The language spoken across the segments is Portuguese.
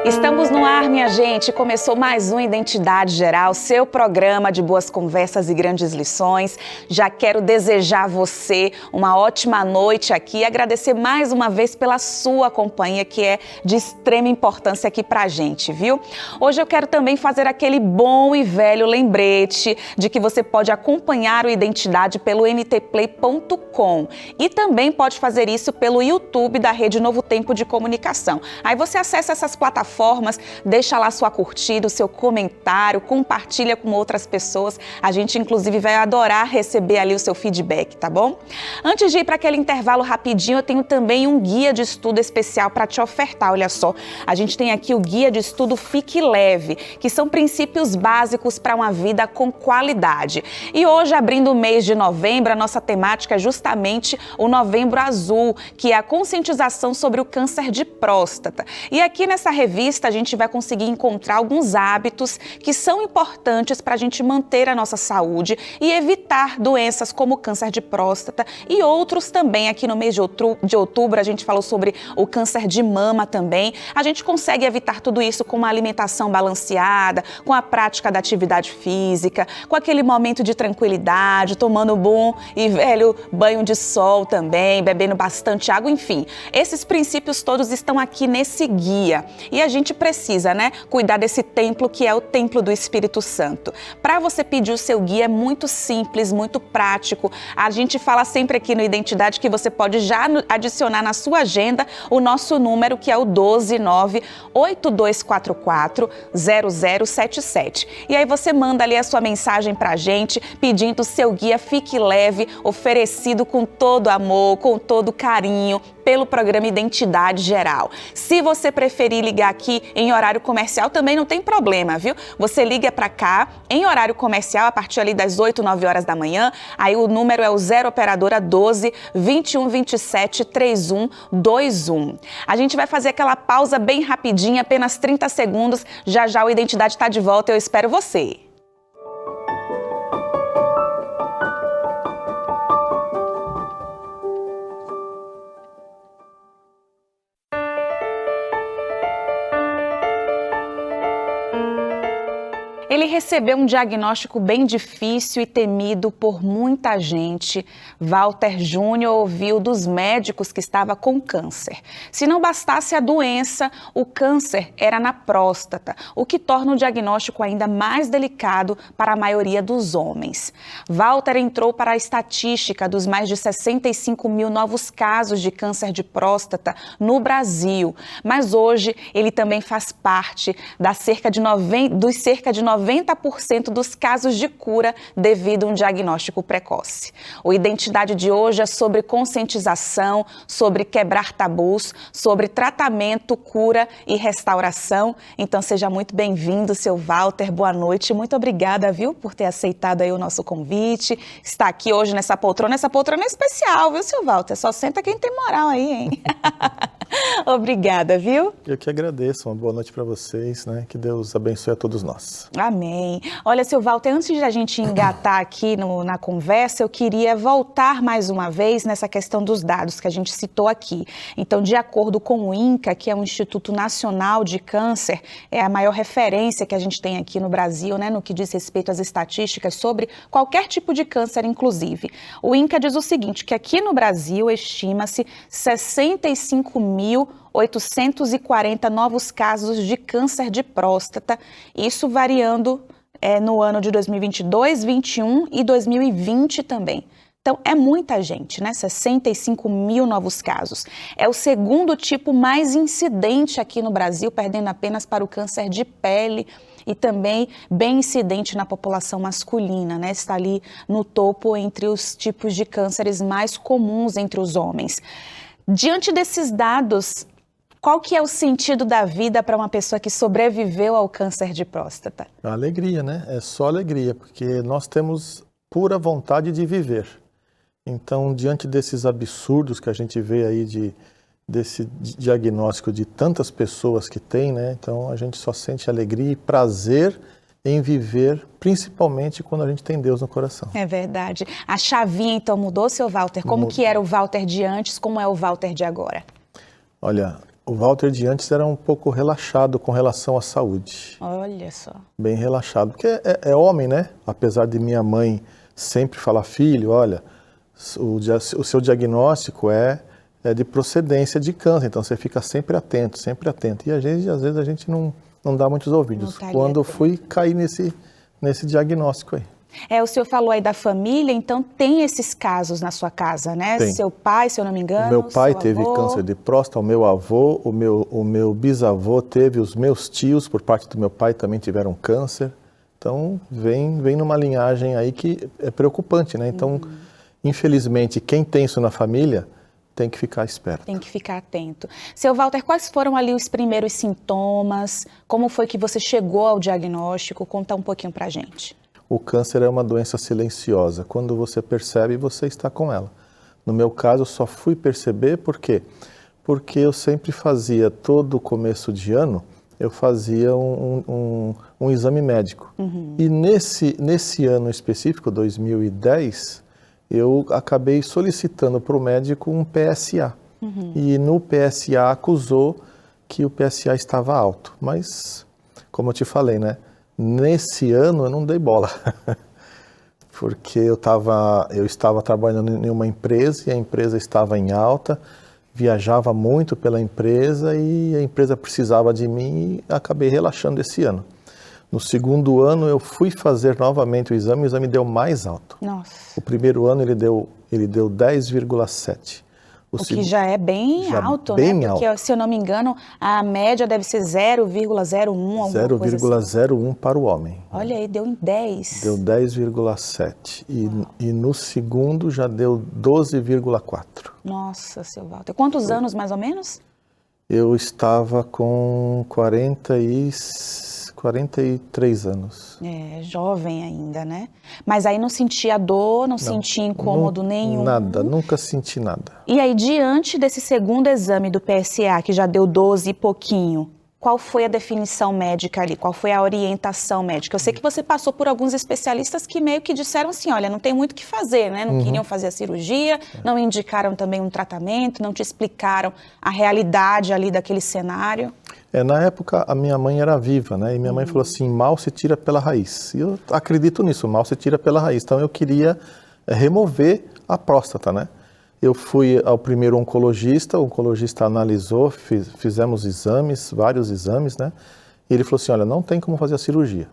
Estamos no ar, minha gente. Começou mais um Identidade Geral, seu programa de boas conversas e grandes lições. Já quero desejar a você uma ótima noite aqui e agradecer mais uma vez pela sua companhia, que é de extrema importância aqui pra gente, viu? Hoje eu quero também fazer aquele bom e velho lembrete de que você pode acompanhar o Identidade pelo ntplay.com e também pode fazer isso pelo YouTube da Rede Novo Tempo de Comunicação. Aí você acessa essas plataformas, deixa lá sua curtida, o seu comentário, compartilha com outras pessoas. A gente, inclusive, vai adorar receber ali o seu feedback, tá bom? Antes de ir para aquele intervalo rapidinho, eu tenho também um guia de estudo especial para te ofertar. Olha só, a gente tem aqui o guia de estudo Fique Leve, que são princípios básicos para uma vida com qualidade. E hoje, abrindo o mês de novembro, a nossa temática é justamente o Novembro Azul, que é a conscientização sobre o câncer de próstata. E aqui nessa revista, a gente vai conseguir encontrar alguns hábitos que são importantes para a gente manter a nossa saúde e evitar doenças como câncer de próstata e outros também. Aqui no mês de outubro, a gente falou sobre o câncer de mama também. A gente consegue evitar tudo isso com uma alimentação balanceada, com a prática da atividade física, com aquele momento de tranquilidade, tomando um bom e velho banho de sol também, bebendo bastante água, enfim. Esses princípios todos estão aqui nesse guia. E a gente precisa, cuidar desse templo que é o Templo do Espírito Santo. Para você pedir o seu guia é muito simples, muito prático. A gente fala sempre aqui no Identidade que você pode já adicionar na sua agenda o nosso número, que é o 12982440077. E aí você manda ali a sua mensagem pra gente, pedindo o seu guia Fique Leve, oferecido com todo amor, com todo carinho, pelo programa Identidade Geral. Se você preferir ligar aqui em horário comercial, também não tem problema, viu? Você liga para cá em horário comercial a partir ali das 8, 9 horas da manhã. Aí o número é o 0 operadora 12 21 27 31 21. A gente vai fazer aquela pausa bem rapidinha, apenas 30 segundos. Já já o Identidade está de volta, eu espero você. Ele recebeu um diagnóstico bem difícil e temido por muita gente. Walter Júnior ouviu dos médicos que estava com câncer. Se não bastasse a doença, o câncer era na próstata, o que torna o diagnóstico ainda mais delicado para a maioria dos homens. Walter entrou para a estatística dos mais de 65 mil novos casos de câncer de próstata no Brasil. Mas hoje ele também faz parte dos cerca de 90% dos casos de cura devido a um diagnóstico precoce. O Identidade de hoje é sobre conscientização, sobre quebrar tabus, sobre tratamento, cura e restauração. Então seja muito bem-vindo, seu Walter. Boa noite. Muito obrigada, viu, por ter aceitado aí o nosso convite. Está aqui hoje nessa poltrona. Essa poltrona é especial, viu, seu Walter? Só senta quem tem moral aí, hein? Obrigada, viu? Eu que agradeço. Uma boa noite para vocês, Que Deus abençoe a todos nós. Amém. Olha, seu Walter, antes de a gente engatar aqui na conversa, eu queria voltar mais uma vez nessa questão dos dados que a gente citou aqui. Então, de acordo com o INCA, que é o Instituto Nacional de Câncer, é a maior referência que a gente tem aqui no Brasil, no que diz respeito às estatísticas sobre qualquer tipo de câncer, inclusive. O INCA diz o seguinte, que aqui no Brasil estima-se 65.840 novos casos de câncer de próstata, isso variando no ano de 2022, 2021 e 2020 também. Então, é muita gente, 65 mil novos casos. É o segundo tipo mais incidente aqui no Brasil, perdendo apenas para o câncer de pele e também bem incidente na população masculina, Está ali no topo entre os tipos de cânceres mais comuns entre os homens. Diante desses dados, qual que é o sentido da vida para uma pessoa que sobreviveu ao câncer de próstata? A alegria, É só alegria, porque nós temos pura vontade de viver. Então, diante desses absurdos que a gente vê aí desse diagnóstico de tantas pessoas que tem, Então a gente só sente alegria e prazer em viver, principalmente quando a gente tem Deus no coração. É verdade. A chavinha então mudou, seu Walter? Como que era o Walter de antes, como é o Walter de agora? Olha, O Walter de antes era um pouco relaxado com relação à saúde. Olha só. Bem relaxado, porque é homem, né? Apesar de minha mãe sempre falar, filho, olha, o seu diagnóstico é de procedência de câncer, então você fica sempre atento, sempre atento. E às vezes a gente não dá muitos ouvidos. Quando eu fui cair nesse diagnóstico aí. O senhor falou aí da família, então tem esses casos na sua casa, né? Tem. Seu pai, se eu não me engano. O meu pai teve câncer de próstata, o meu avô, o meu bisavô teve, os meus tios, por parte do meu pai, também tiveram câncer. Então, vem numa linhagem aí que é preocupante, né? Então, infelizmente, quem tem isso na família tem que ficar esperto. Tem que ficar atento. Seu Walter, quais foram ali os primeiros sintomas? Como foi que você chegou ao diagnóstico? Conta um pouquinho pra gente. O câncer é uma doença silenciosa. Quando você percebe, você está com ela. No meu caso, eu só fui perceber por quê? Porque eu sempre fazia, todo começo de ano, eu fazia um exame médico. E nesse ano específico, 2010, eu acabei solicitando para o médico um PSA. E no PSA acusou que o PSA estava alto. Mas, como eu te falei, né? Nesse ano eu não dei bola, porque eu estava trabalhando em uma empresa e a empresa estava em alta, viajava muito pela empresa e a empresa precisava de mim e acabei relaxando esse ano. No segundo ano eu fui fazer novamente o exame deu mais alto. Nossa. O primeiro ano ele deu 10,7. O que já é bem alto, bem né? Porque, alto. se eu não me engano, a média deve ser 0,01, alguma coisa assim. 0,01 para o homem. Olha aí, deu em 10. Deu 10,7. E no segundo já deu 12,4. Nossa, seu Walter. Quantos anos, mais ou menos? Eu estava com 43 anos. Jovem ainda, né? Mas aí não sentia dor, não sentia incômodo nenhum? Nada, nunca senti nada. E aí, diante desse segundo exame do PSA, que já deu 12 e pouquinho, qual foi a definição médica ali? Qual foi a orientação médica? Eu sei que você passou por alguns especialistas que meio que disseram assim, olha, não tem muito o que fazer, né? Não queriam fazer a cirurgia, não indicaram também um tratamento, não te explicaram a realidade ali daquele cenário. Na época, a minha mãe era viva, né? E minha mãe falou assim, mal se tira pela raiz. E eu acredito nisso, mal se tira pela raiz. Então, eu queria remover a próstata, né? Eu fui ao primeiro oncologista, o oncologista analisou, fizemos exames, vários exames, né? E ele falou assim, olha, não tem como fazer a cirurgia.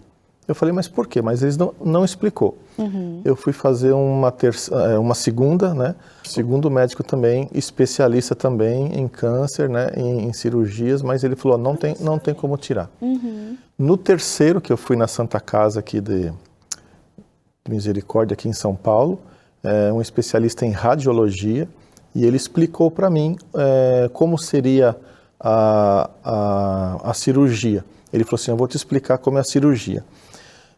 Eu falei, mas por quê? Mas eles não explicou. Eu fui fazer uma segunda, né? Segundo médico também, especialista também em câncer, né? Em cirurgias, mas ele falou, não tem como tirar. No terceiro, que eu fui na Santa Casa aqui de Misericórdia, aqui em São Paulo, um especialista em radiologia, e ele explicou para mim como seria a cirurgia. Ele falou assim, eu vou te explicar como é a cirurgia.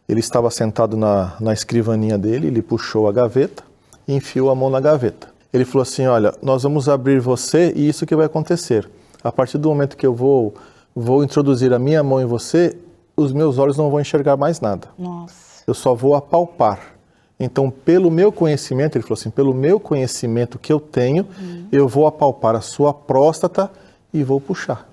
Ele estava sentado na escrivaninha dele, ele puxou a gaveta e enfiou a mão na gaveta. Ele falou assim, olha, nós vamos abrir você e isso que vai acontecer. A partir do momento que eu vou introduzir a minha mão em você, os meus olhos não vão enxergar mais nada. Nossa. Eu só vou apalpar. Então, pelo meu conhecimento, ele falou assim, pelo meu conhecimento que eu tenho, eu vou apalpar a sua próstata e vou puxar.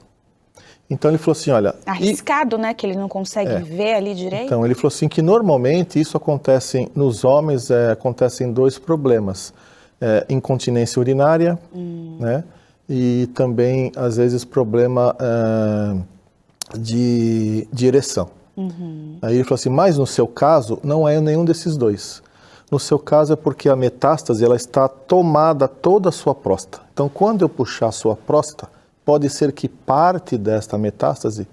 Então ele falou assim, olha... Arriscado, né? Que ele não consegue ver ali direito. Então ele falou assim que normalmente isso acontece nos homens, acontecem dois problemas. Incontinência urinária, né? E também, às vezes, problema de ereção. Aí ele falou assim, mas no seu caso não é nenhum desses dois. No seu caso é porque a metástase ela está tomada toda a sua próstata. Então quando eu puxar a sua próstata, pode ser que parte desta metástase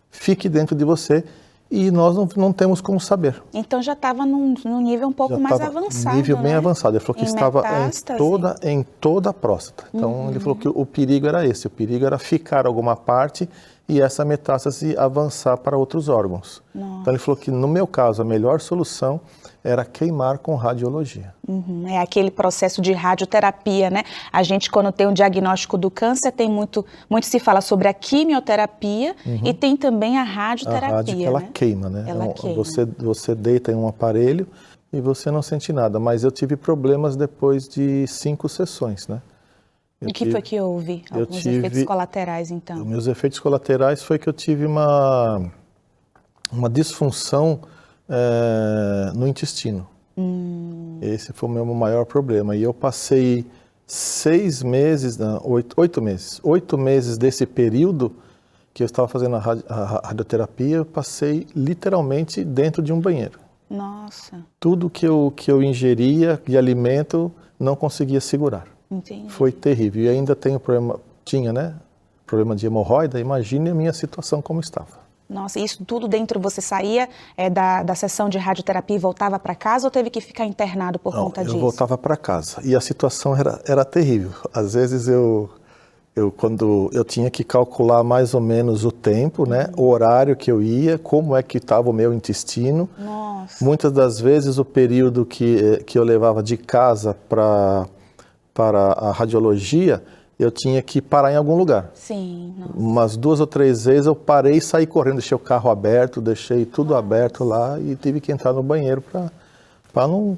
fique dentro de você e nós não temos como saber. Então já estava num nível um pouco mais avançado, nível bem né? avançado. Ele falou que estava em toda a próstata. Então ele falou que o perigo era esse, o perigo era ficar alguma parte e essa metástase avançar para outros órgãos. Nossa. Então ele falou que no meu caso a melhor solução era queimar com radiologia. É aquele processo de radioterapia, né? A gente, quando tem um diagnóstico do câncer, tem muito se fala sobre a quimioterapia e tem também a radioterapia. A rádio que ela queima, né? Ela queima. Você deita em um aparelho e você não sente nada. Mas eu tive problemas depois de 5 sessões, né? E o que foi que houve? Alguns efeitos colaterais, então? Os meus efeitos colaterais foi que eu tive uma disfunção no intestino. Esse foi o meu maior problema. E eu passei 8 meses desse período que eu estava fazendo a radioterapia, eu passei literalmente dentro de um banheiro. Nossa. Tudo que eu ingeria de alimento não conseguia segurar. Entendi. Foi terrível. E ainda tenho problema de hemorroida. Imagine a minha situação como estava. Nossa, isso tudo dentro, você saía da sessão de radioterapia e voltava para casa ou teve que ficar internado por conta disso? Eu voltava para casa e a situação era terrível. Às vezes quando eu tinha que calcular mais ou menos o tempo, né, o horário que eu ia, como é que estava o meu intestino. Nossa. Muitas das vezes o período que eu levava de casa para a radiologia, eu tinha que parar em algum lugar. Sim. Nossa. Umas 2 ou 3 vezes eu parei e saí correndo, deixei o carro aberto, deixei tudo aberto lá e tive que entrar no banheiro para não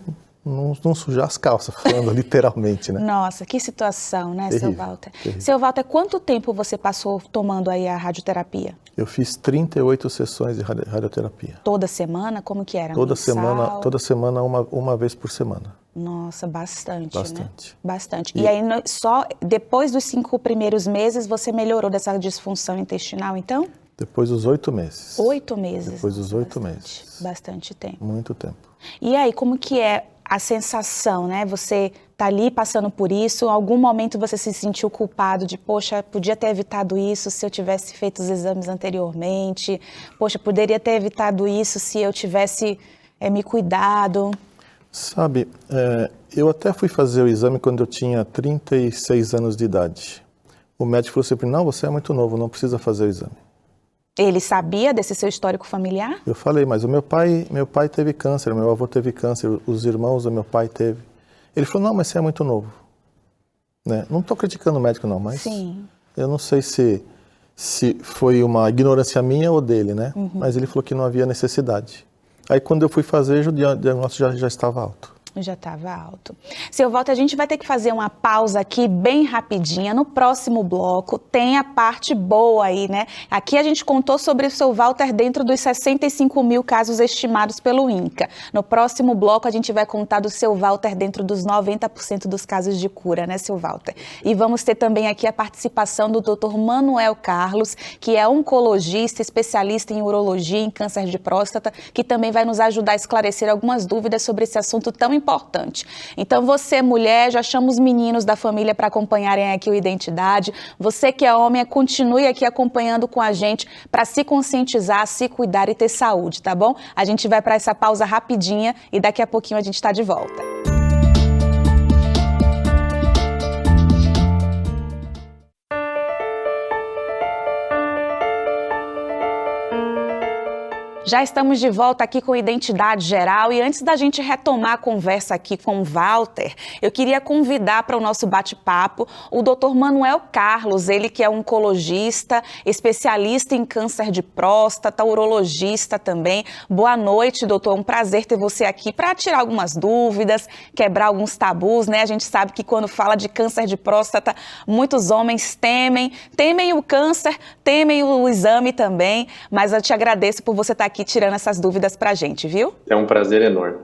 sujar as calças, falando literalmente, né? Nossa, que situação, né, terrível, seu Walter? terrível. Seu Walter, quanto tempo você passou tomando aí a radioterapia? Eu fiz 38 sessões de radioterapia. Toda semana? Como que era? Toda semana, uma vez por semana. Nossa, bastante, né? Bastante. E aí, só depois dos 5 primeiros meses, você melhorou dessa disfunção intestinal, então? Depois dos 8 meses. 8 meses? Depois dos 8 meses. Bastante tempo. Muito tempo. E aí, como que é a sensação, né? Você tá ali passando por isso, em algum momento você se sentiu culpado de, poxa, podia ter evitado isso se eu tivesse feito os exames anteriormente, poxa, poderia ter evitado isso se eu tivesse me cuidado? Sabe, eu até fui fazer o exame quando eu tinha 36 anos de idade. O médico falou assim, não, você é muito novo, não precisa fazer o exame. Ele sabia desse seu histórico familiar? Eu falei, mas o meu pai teve câncer, meu avô teve câncer, os irmãos do meu pai teve. Ele falou, não, mas você é muito novo. Né? Não estou criticando o médico não, mas Sim. Eu não sei se foi uma ignorância minha ou dele, né? Mas ele falou que não havia necessidade. Aí quando eu fui fazer, o diagnóstico já estava alto. Já estava alto. Seu Walter, a gente vai ter que fazer uma pausa aqui bem rapidinha. No próximo bloco tem a parte boa aí, né? Aqui a gente contou sobre o seu Walter dentro dos 65 mil casos estimados pelo INCA. No próximo bloco a gente vai contar do seu Walter dentro dos 90% dos casos de cura, né, seu Walter? E vamos ter também aqui a participação do Dr. Manuel Carlos, que é oncologista, especialista em urologia, em câncer de próstata, que também vai nos ajudar a esclarecer algumas dúvidas sobre esse assunto tão importante. Então você, mulher, já chama os meninos da família para acompanharem aqui o Identidade. Você que é homem, continue aqui acompanhando com a gente para se conscientizar, se cuidar e ter saúde, tá bom? A gente vai para essa pausa rapidinha e daqui a pouquinho a gente está de volta. Já estamos de volta aqui com Identidade Geral e antes da gente retomar a conversa aqui com o Walter, eu queria convidar para o nosso bate-papo o Dr. Manuel Carlos, ele que é oncologista, especialista em câncer de próstata, urologista também. Boa noite, doutor, um prazer ter você aqui para tirar algumas dúvidas, quebrar alguns tabus, né? A gente sabe que quando fala de câncer de próstata, muitos homens temem o câncer, temem o exame também, mas eu te agradeço por você estar aqui tirando essas dúvidas pra gente, viu? É um prazer enorme.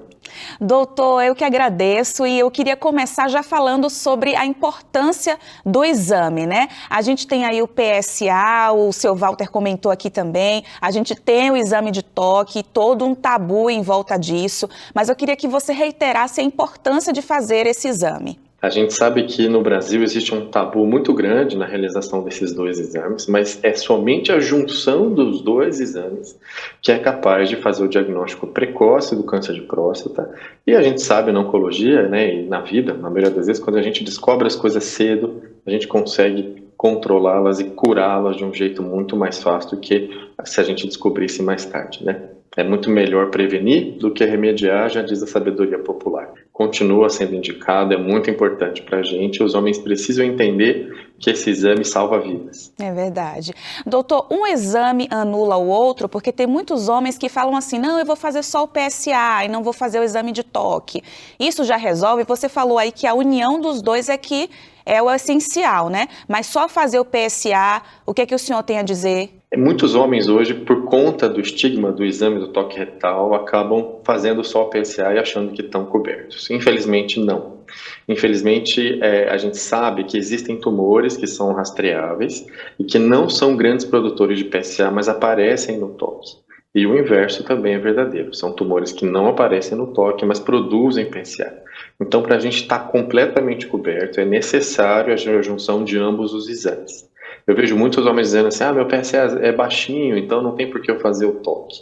Doutor, eu que agradeço e eu queria começar já falando sobre a importância do exame, né? A gente tem aí o PSA, o seu Walter comentou aqui também, a gente tem o exame de toque, todo um tabu em volta disso, mas eu queria que você reiterasse a importância de fazer esse exame. A gente sabe que no Brasil existe um tabu muito grande na realização desses 2 exames, mas é somente a junção dos 2 exames que é capaz de fazer o diagnóstico precoce do câncer de próstata. E a gente sabe na oncologia, né, e na vida, na maioria das vezes, quando a gente descobre as coisas cedo, a gente consegue controlá-las e curá-las de um jeito muito mais fácil do que se a gente descobrisse mais tarde, né? É muito melhor prevenir do que remediar, já diz a sabedoria popular. Continua sendo indicado, é muito importante para a gente. Os homens precisam entender que esse exame salva vidas. É verdade. Doutor, um exame anula o outro, porque tem muitos homens que falam assim, não, eu vou fazer só o PSA e não vou fazer o exame de toque. Isso já resolve? Você falou aí que a união dos dois é que é o essencial, né? Mas só fazer o PSA, o que é que o senhor tem a dizer? Muitos homens hoje, por conta do estigma do exame do toque retal, acabam fazendo só o PSA e achando que estão cobertos. Infelizmente, não. Infelizmente, a gente sabe que existem tumores que são rastreáveis e que não são grandes produtores de PSA, mas aparecem no toque. E o inverso também é verdadeiro. São tumores que não aparecem no toque, mas produzem PSA. Então, para a gente estar completamente coberto, é necessário a junção de ambos os exames. Eu vejo muitos homens dizendo assim, meu PSA é baixinho, então não tem por que eu fazer o toque.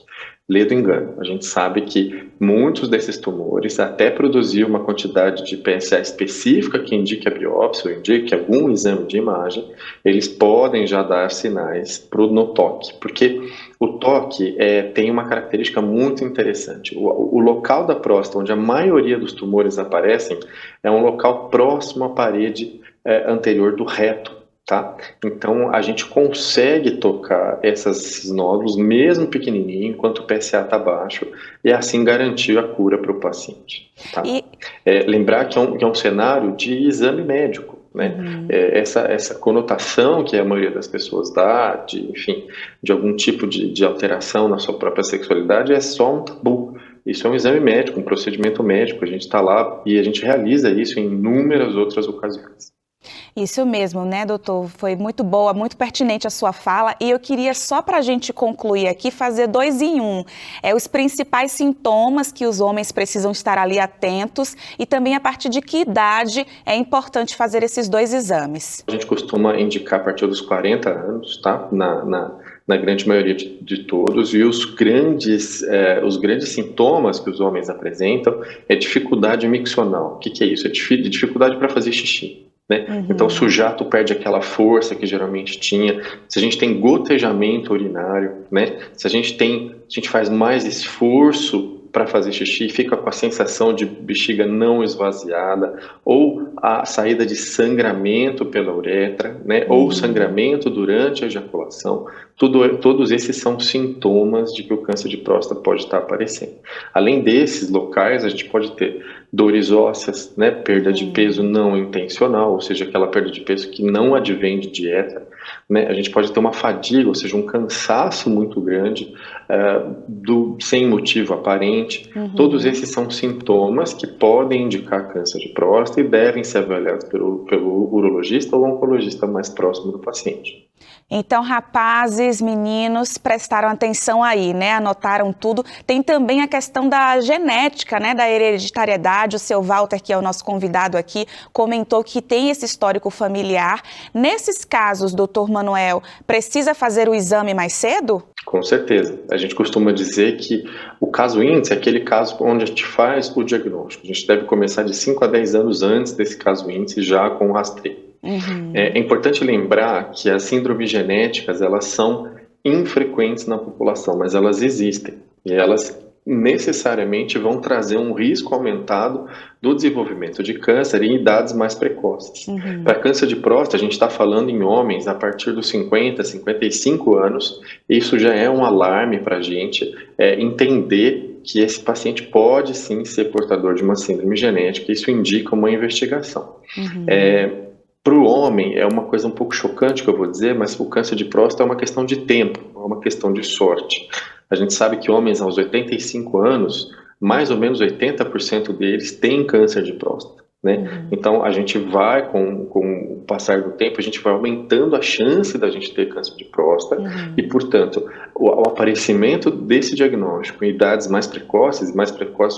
Lê do engano. A gente sabe que muitos desses tumores, até produzir uma quantidade de PSA específica que indique a biópsia ou indique algum exame de imagem, eles podem já dar sinais no toque, porque o toque tem uma característica muito interessante. O local da próstata, onde a maioria dos tumores aparecem, é um local próximo à parede anterior do reto. Tá? Então, a gente consegue tocar esses nódulos, mesmo pequenininho, enquanto o PSA está baixo, e assim garantir a cura para o paciente. Tá? Lembrar que é um cenário de exame médico. Né? Essa conotação que a maioria das pessoas dá, de algum tipo de alteração na sua própria sexualidade, é só um tabu. Isso é um exame médico, um procedimento médico. A gente está lá e a gente realiza isso em inúmeras outras ocasiões. Isso mesmo, né, doutor? Foi muito boa, muito pertinente a sua fala. E eu queria, só para a gente concluir aqui, fazer 2 em 1. Os principais sintomas que os homens precisam estar ali atentos e também a partir de que idade é importante fazer esses 2 exames. A gente costuma indicar a partir dos 40 anos, tá? Na grande maioria de todos, e os grandes sintomas que os homens apresentam é dificuldade miccional. O que é isso? É dificuldade para fazer xixi. Né? Então, se o jato perde aquela força que geralmente tinha, se a gente tem gotejamento urinário, né? Se a gente faz mais esforço para fazer xixi, fica com a sensação de bexiga não esvaziada, ou a saída de sangramento pela uretra, né? Ou sangramento durante a ejaculação, todos esses são sintomas de que o câncer de próstata pode estar aparecendo. Além desses locais, a gente pode ter dores ósseas, né? Perda de peso não intencional, ou seja, aquela perda de peso que não advém de dieta, né? A gente pode ter uma fadiga, ou seja, um cansaço muito grande, sem motivo aparente. Todos esses são sintomas que podem indicar câncer de próstata e devem ser avaliados pelo urologista ou oncologista mais próximo do paciente. Então, rapazes, meninos, prestaram atenção aí, né? Anotaram tudo. Tem também a questão da genética, né? Da hereditariedade. O seu Walter, que é o nosso convidado aqui, comentou que tem esse histórico familiar. Nesses casos, doutor Manuel, precisa fazer o exame mais cedo? Com certeza. A gente costuma dizer que o caso índice é aquele caso onde a gente faz o diagnóstico. A gente deve começar de 5 a 10 anos antes desse caso índice, já com o rastreio. É importante lembrar que as síndromes genéticas, elas são infrequentes na população, mas elas existem. E elas necessariamente vão trazer um risco aumentado do desenvolvimento de câncer em idades mais precoces. Para câncer de próstata, a gente está falando em homens a partir dos 50, 55 anos. Isso já é um alarme para a gente entender que esse paciente pode sim ser portador de uma síndrome genética. Isso indica uma investigação. Para o homem, é uma coisa um pouco chocante que eu vou dizer, mas o câncer de próstata é uma questão de tempo, não é uma questão de sorte. A gente sabe que homens aos 85 anos, mais ou menos 80% deles têm câncer de próstata. Né? Então, a gente vai, com o passar do tempo, a gente vai aumentando a chance da gente ter câncer de próstata e, portanto, o aparecimento desse diagnóstico em idades mais precoces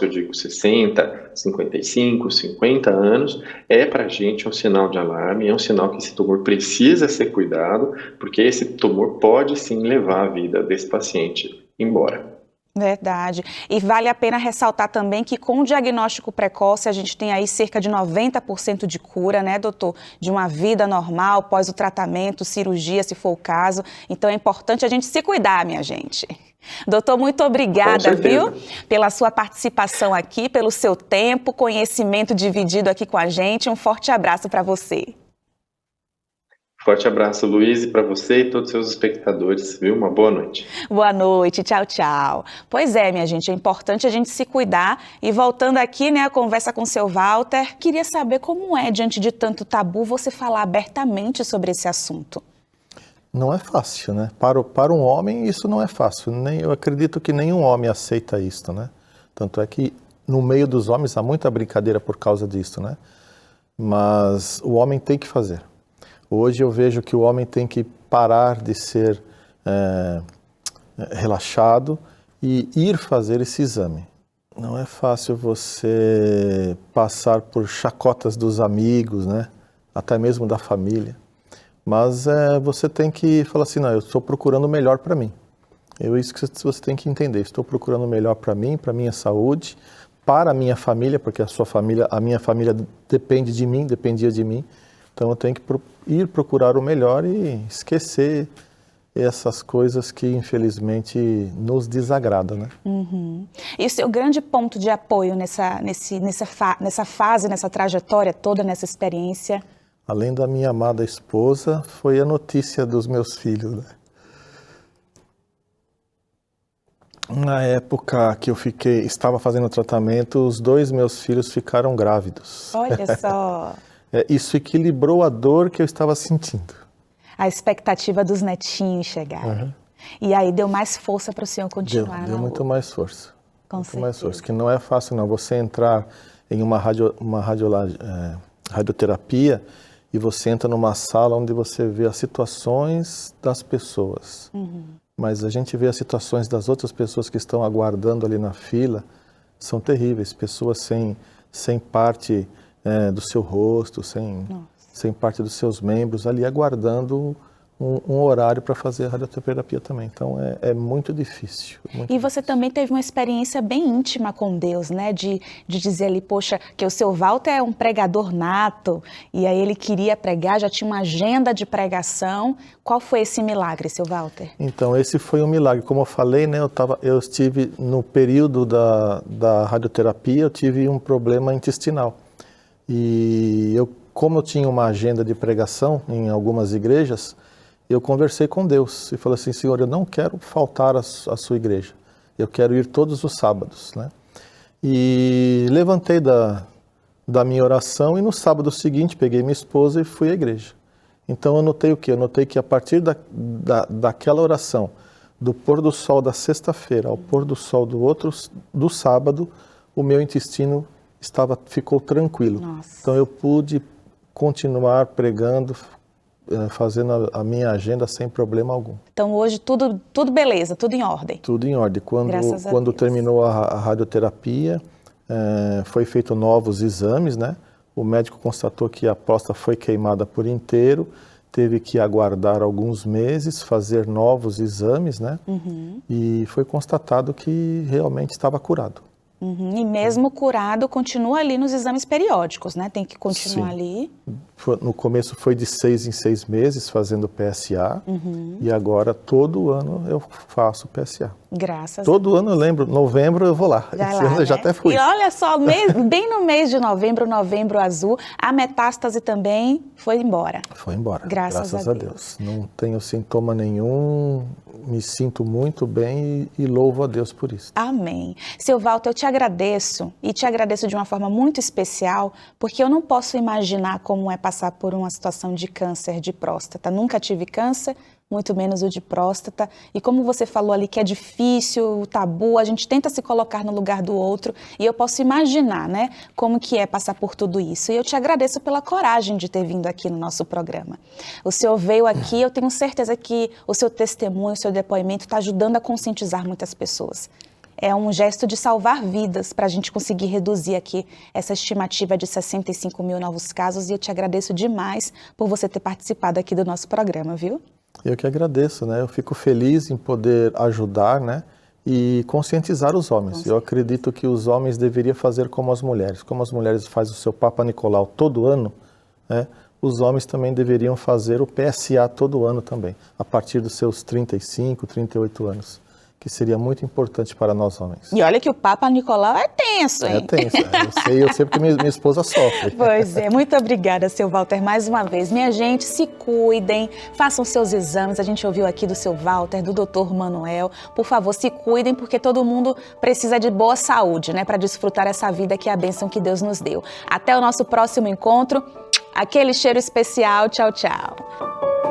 eu digo 60, 55, 50 anos, é para a gente um sinal de alarme, é um sinal que esse tumor precisa ser cuidado, porque esse tumor pode sim levar a vida desse paciente embora. Verdade. E vale a pena ressaltar também que com o diagnóstico precoce a gente tem aí cerca de 90% de cura, né, doutor? De uma vida normal, após o tratamento, cirurgia, se for o caso. Então é importante a gente se cuidar, minha gente. Doutor, muito obrigada, viu? Pela sua participação aqui, pelo seu tempo, conhecimento dividido aqui com a gente. Um forte abraço para você. Forte abraço, Luiz, e para você e todos os seus espectadores, viu? Uma boa noite. Boa noite, tchau, tchau. Pois é, minha gente, é importante a gente se cuidar. E voltando aqui, né, a conversa com o seu Walter, queria saber como é, diante de tanto tabu, você falar abertamente sobre esse assunto. Não é fácil, né? Para um homem isso não é fácil. Eu acredito que nenhum homem aceita isso, né? Tanto é que no meio dos homens há muita brincadeira por causa disso, né? Mas o homem tem que fazer. Hoje eu vejo que o homem tem que parar de ser relaxado e ir fazer esse exame. Não é fácil você passar por chacotas dos amigos, né? Até mesmo da família. Mas você tem que falar assim, não, eu estou procurando o melhor para mim. Isso que você tem que entender. Estou procurando o melhor para mim, para a minha saúde, para a minha família, porque a minha família depende de mim, dependia de mim. Então eu tenho que ir procurar o melhor e esquecer essas coisas que infelizmente nos desagradam, né? Uhum. E o seu grande ponto de apoio nessa fase, nessa trajetória toda, nessa experiência? Além da minha amada esposa, foi a notícia dos meus filhos, né? Na época que eu estava fazendo o tratamento, os 2 meus filhos ficaram grávidos. Olha só! Isso equilibrou a dor que eu estava sentindo. A expectativa dos netinhos chegar. Uhum. E aí deu mais força para o senhor continuar. Deu muito mais força. Com muito certeza. mais força. Que não é fácil não. Você entrar em uma radioterapia e você entra numa sala onde você vê as situações das pessoas. Uhum. Mas a gente vê as situações das outras pessoas que estão aguardando ali na fila, são terríveis. Pessoas sem parte do seu rosto, sem parte dos seus membros, ali aguardando um horário para fazer a radioterapia também. Então é muito difícil. E você também teve uma experiência bem íntima com Deus, né? De dizer ali, poxa, que o seu Walter é um pregador nato, e aí ele queria pregar, já tinha uma agenda de pregação. Qual foi esse milagre, seu Walter? Então, esse foi um milagre. Como eu falei, né? Eu estive no período da radioterapia, eu tive um problema intestinal. E como eu tinha uma agenda de pregação em algumas igrejas, eu conversei com Deus e falei assim, Senhor, eu não quero faltar à sua igreja, eu quero ir todos os sábados, né? E levantei da minha oração e no sábado seguinte peguei minha esposa e fui à igreja. Então eu notei o quê? Eu notei que a partir daquela oração, do pôr do sol da sexta-feira ao pôr do sol do sábado, o meu intestino ficou tranquilo. Nossa. Então eu pude continuar pregando, fazendo a minha agenda sem problema algum. Então hoje tudo beleza, tudo em ordem. Tudo em ordem. Quando Deus. terminou a radioterapia, foi feito novos exames, né? O médico constatou que a próstata foi queimada por inteiro, teve que aguardar alguns meses, fazer novos exames, né? Uhum. E foi constatado que realmente estava curado. Uhum. E mesmo curado, continua ali nos exames periódicos, né? Tem que continuar ali. No começo foi de 6 em 6 meses fazendo PSA, e agora todo ano eu faço PSA. Graças a Deus. Todo ano eu lembro, novembro eu vou lá. Esse ano eu já até fui. E olha só, bem no mês de novembro, novembro azul, a metástase também foi embora. Foi embora, graças a Deus. Não tenho sintoma nenhum, me sinto muito bem e louvo a Deus por isso. Amém. Seu Walter, eu te agradeço, e te agradeço de uma forma muito especial, porque eu não posso imaginar como é passar por uma situação de câncer de próstata. Nunca tive câncer, muito menos o de próstata. E como você falou ali que é difícil, o tabu, a gente tenta se colocar no lugar do outro, e eu posso imaginar, né, como que é passar por tudo isso. E eu te agradeço pela coragem de ter vindo aqui no nosso programa. O senhor veio aqui, eu tenho certeza que o seu testemunho, o seu depoimento está ajudando a conscientizar muitas pessoas. É um gesto de salvar vidas para a gente conseguir reduzir aqui essa estimativa de 65 mil novos casos, e eu te agradeço demais por você ter participado aqui do nosso programa, viu? Eu que agradeço, né? Eu fico feliz em poder ajudar, né? E conscientizar os homens. Eu acredito que os homens deveriam fazer como as mulheres. Como as mulheres fazem o seu Papa Nicolau todo ano, né? Os homens também deveriam fazer o PSA todo ano também, a partir dos seus 35, 38 anos. que seria muito importante para nós homens. E olha que o Papa Nicolau é tenso, hein? É tenso, eu sei porque minha esposa sofre. Pois é, muito obrigada, seu Walter, mais uma vez. Minha gente, se cuidem, façam seus exames. A gente ouviu aqui do seu Walter, do Dr. Manuel. Por favor, se cuidem, porque todo mundo precisa de boa saúde, né? Para desfrutar essa vida que é a bênção que Deus nos deu. Até o nosso próximo encontro. Aquele cheiro especial. Tchau, tchau.